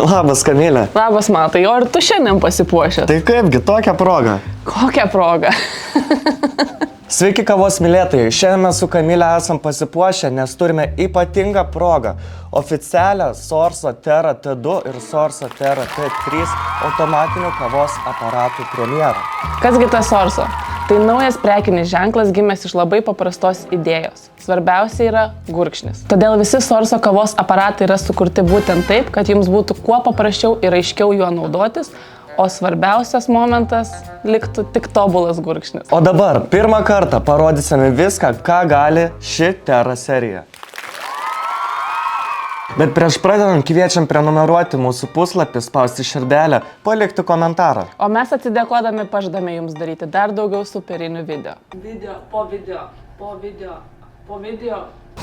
Labas, Kamilė. Labas, Matai, o ar tu šiandien pasipuošęs? Tai kaipgi, tokia proga. Kokia proga? Sveiki, kavos mylėtojai. Šiandien mes su Kamilė esam pasipuošę, nes turime ypatingą progą. Oficialią Sorso Terra T2 ir Sorso Terra T3 automatinių kavos aparatų premjerą. Kasgi tas Sorso? Tai naujas prekinis ženklas gimęs iš labai paprastos idėjos. Svarbiausia yra gurkšnis. Todėl visi Sorso kavos aparatai yra sukurti būtent taip, kad jums būtų kuo paprasčiau ir aiškiau juo naudotis, o svarbiausias momentas liktų tik tobulas gurkšnis. O dabar pirmą kartą parodysime viską, ką gali ši Terra serija. Bet prieš pradedant kviečiam prenumeruoti mūsų puslapį, spausti širdelę, palikti komentarą. O mes atsidėkodami pažadame jums daryti dar daugiau superinių video. Po video.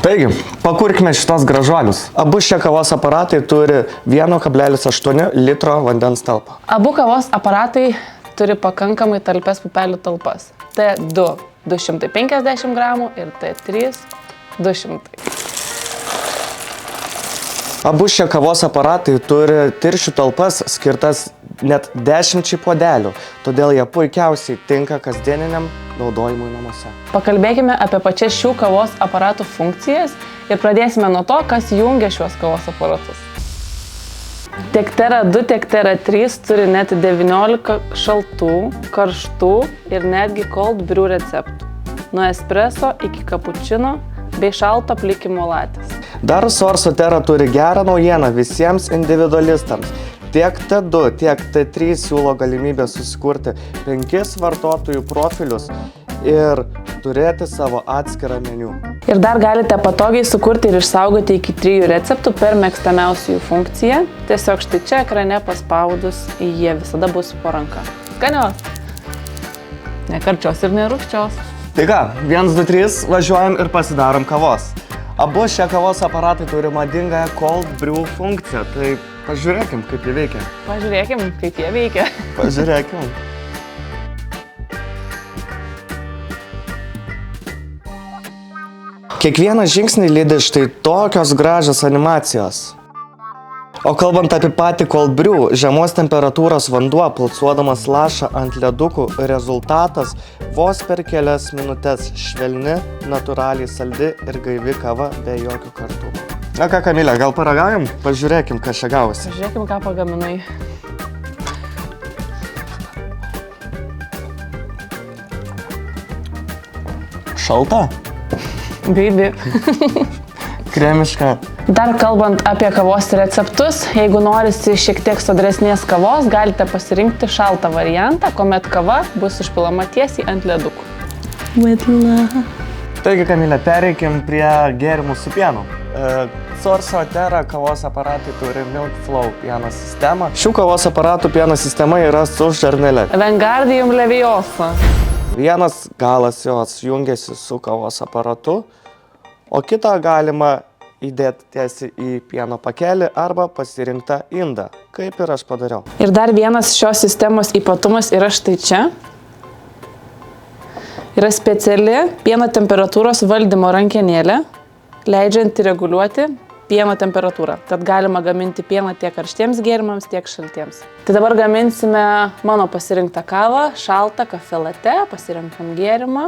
Taigi, pakurkime šitos gražuolius. Abu šie kavos aparatai turi 1,8 litro vandens talpą. Abu kavos aparatai turi pakankamai talpes pupelių talpas. T2 250 gramų ir T3 200. Abu šie kavos aparatai turi tirščių talpas skirtas net 10 puodelių, todėl jie puikiausiai tinka kasdieniniam naudojimui namuose. Pakalbėkime apie pačias šių kavos aparatų funkcijas ir pradėsime nuo to, kas jungia šiuos kavos aparatus. Tiek Terra 2, tiek Terra 3 turi net 19 šaltų, karštų ir netgi cold brew receptų. Nuo espresso iki kapučino bei šalto plikimo latės. Dar Sorso Terra turi gerą naujieną visiems individualistams. Tiek T2, tiek T3 siūlo galimybę susikurti 5 vartotojų profilius ir turėti savo atskirą meniu. Ir dar galite patogiai sukurti ir išsaugoti iki 3 receptų per mėgstamiausių jų funkciją. Tiesiog štai čia ekrane paspaudus, jie visada bus po ranka. Skanios! Ne karčios ir nerūgščios. Tai ką, 1, 2, 3, važiuojam ir pasidarom kavos. Abu šie kavos aparatai turi madingą cold brew funkciją, tai pažiūrėkim, kaip jie veikia. Pažiūrėkim, kaip jie veikia. Pažiūrėkim. Kiekvieną žingsnį lydi štai tokios gražios animacijos. O kalbant apie patį cold brew, žemos temperatūros vanduo pulsuodamas laša ant ledukų, rezultatas vos per kelias minutės švelni, natūraliai saldi ir gaivi kava be jokių kartumų. Na ką, Kamilė, gal paragaujam? Pažiūrėkim, kas čia gavosi. Pažiūrėkim, ką pagaminai. Šalta? Gaivi. Kremiška. Dar kalbant apie kavos receptus, jeigu norisi šiek tiek sodresnės kavos, galite pasirinkti šaltą variantą, kuomet kava bus užpilama tiesiai ant ledukų. Taigi, Kamilė, pereikim prie gėrimų su pienu. Sorso Terra kavos aparatai turi Milk Flow pieno sistemą. Šių kavos aparatų pieno sistema yra su žarnele. Wingardium Leviosa. Vienas galas jos jungiasi su kavos aparatu, o kitą galima įdėti tiesiai į pieno pakelį arba pasirinktą indą, kaip ir aš padariau. Ir dar vienas šios sistemos ypatumas yra štai čia. Yra speciali pieno temperatūros valdymo rankenėlė, leidžianti reguliuoti pieno temperatūrą. Tad galima gaminti pieną tiek karštiems gėrimams, tiek šaltiems. Tai dabar gaminsime mano pasirinktą kavą, šaltą kafe latte, pasirinkam gėrimą.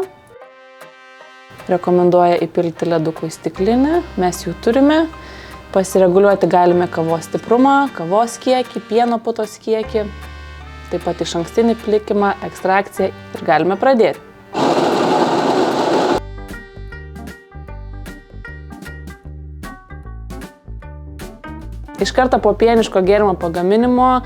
Rekomenduoja įpilti ledukų į stiklinę, mes jų turime. Pasireguliuoti galime kavos stiprumą, kavos kiekį, pieno putos kiekį, taip pat išankstinį plikimą, ekstrakciją ir galime pradėti. Iš karto po pieniško gėrimo pagaminimo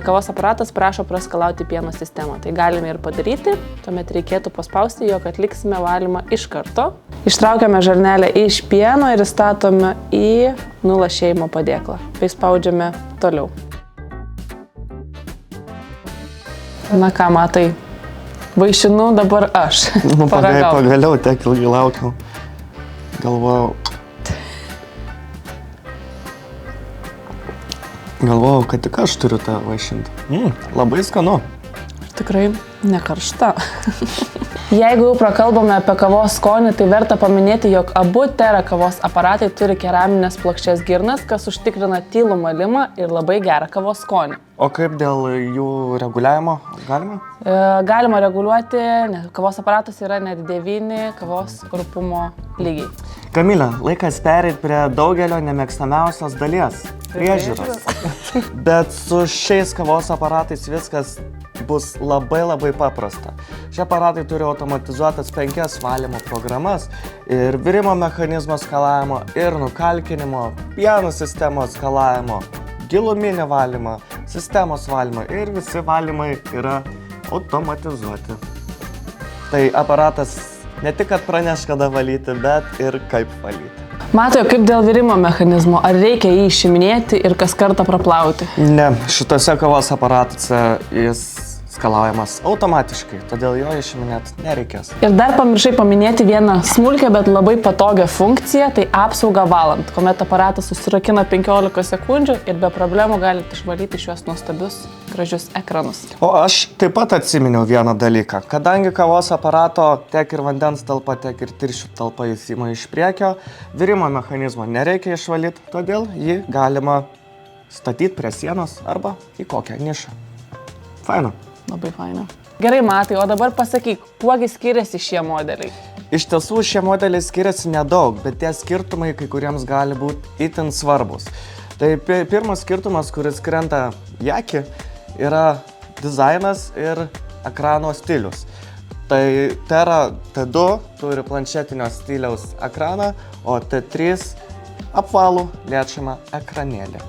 kavos aparatas prašo praskalauti pieno sistemą. Tai galime ir padaryti, tuomet reikėtų paspausti, jog atliksime valymą iš karto. Ištraukiame žarnelę iš pieno ir įstatome į nulašėjimo padėklą. Tai spaudžiame toliau. Na ką, Matai, vaišinu dabar aš. Pagaliau, tiek ilgai laukiau. Galvojau, kad tik aš turiu tą vaišinti. Labai skanu. Tikrai nekaršta. Jeigu jau prakalbame apie kavos skonį, tai verta paminėti, jog abu Tera kavos aparatai turi keraminės plokščias girnas, kas užtikrina tylų malimą ir labai gerą kavos skonį. O kaip dėl jų reguliavimo galima? Galima reguliuoti, nes kavos aparatas yra net 9 kavos rūpumo lygiai. Kamilė, laikas pereiti prie daugelio nemėgstamiausios dalies – priežiūros. Bet su šiais kavos aparatais viskas bus labai paprasta. Šie aparatai turi automatizuotas 5 valymo programas ir virimo mechanizmo skalavimo, ir nukalkinimo, pienų sistemos skalavimo, giluminį valymą, sistemos valymą ir visi valymai yra automatizuoti. Tai aparatas ne tik, kad praneš, kada valyti, bet ir kaip valyti. Matote, kaip dėl virimo mechanizmo, ar reikia jį išiminėti ir kas kartą praplauti? Ne, šitose kavos aparatuose jis skalaujamas automatiškai, todėl jo išiminėti nereikės. Ir dar pamiršai paminėti vieną smulkę, bet labai patogią funkciją, tai apsaugą valant, kuomet aparatas susirakina 15 sekundžių ir be problemų galite išvalyti šiuos nuostabius, gražius ekranus. O aš taip pat atsiminiau vieną dalyką. Kadangi kavos aparato tiek ir vandens talpa, tiek ir tirščių talpa jis ima iš priekio, virimo mechanizmo nereikia išvalyti, todėl jį galima statyti prie sienos arba į kokią nišą. Faina. Labai faina. Gerai, Matai, o dabar pasakyk, kuogi skiriasi šie modeliai? Iš tiesų šie modeliai skiriasi nedaug, bet tie skirtumai kai kuriems gali būti itin svarbus. Tai pirmas skirtumas, kuris krenta į akį, yra dizainas ir ekrano stilius. Tai Tera T2 turi planšetinio stiliaus ekraną, o T3 apvalų liečiamą ekranėlį.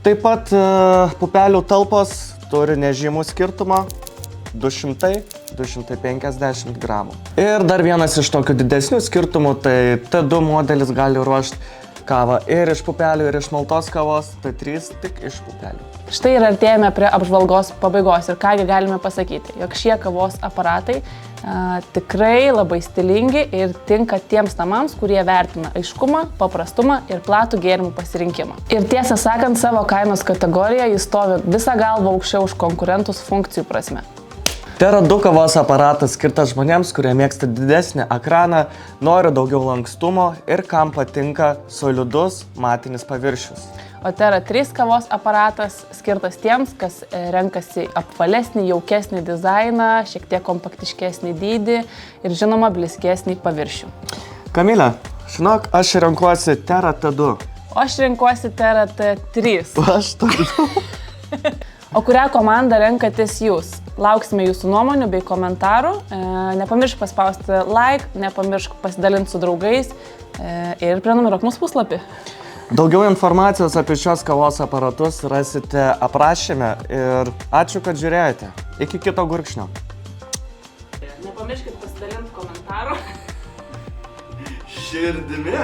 Taip pat pupelių talpos turi nežymų skirtumą 200-250 gramų. Ir dar vienas iš tokių didesnių skirtumų, tai T2 modelis gali ruošti kavą ir iš pupelių, ir iš maltos kavos, T3 tik iš pupelių. Štai ir artėjame prie apžvalgos pabaigos ir kągi galime pasakyti, jog šie kavos aparatai tikrai labai stilingi ir tinka tiems namams, kurie vertina aiškumą, paprastumą ir platų gėrimų pasirinkimą. Ir tiesą sakant, savo kainos kategoriją jis stovi visą galvą aukščiau už konkurentus funkcijų prasme. Tera 2 kavos aparatas skirtas žmonėms, kurie mėgsta didesnį ekraną, nori daugiau lankstumo ir kam patinka solidus matinis paviršius. O Tera 3 kavos aparatas skirtas tiems, kas renkasi apvalesnį, jaukesnį dizainą, šiek tiek kompaktiškesnį dydį ir žinoma blizgesnį paviršių. Kamilė, žinok, aš renkuosi Tera T2. O aš renkuosi Tera T3. Aš T2. O kurią komandą renkatės jūs? Lauksime jūsų nuomonių bei komentarų. Nepamiršk paspausti like, nepamiršk pasidalinti su draugais ir prenumeruok mūsų puslapį. Daugiau informacijos apie šios kavos aparatus rasite aprašyme ir ačiū, kad žiūrėjote. Iki kito gurkšnio. Nepamirškit pasidalinti komentarų. Širdimi.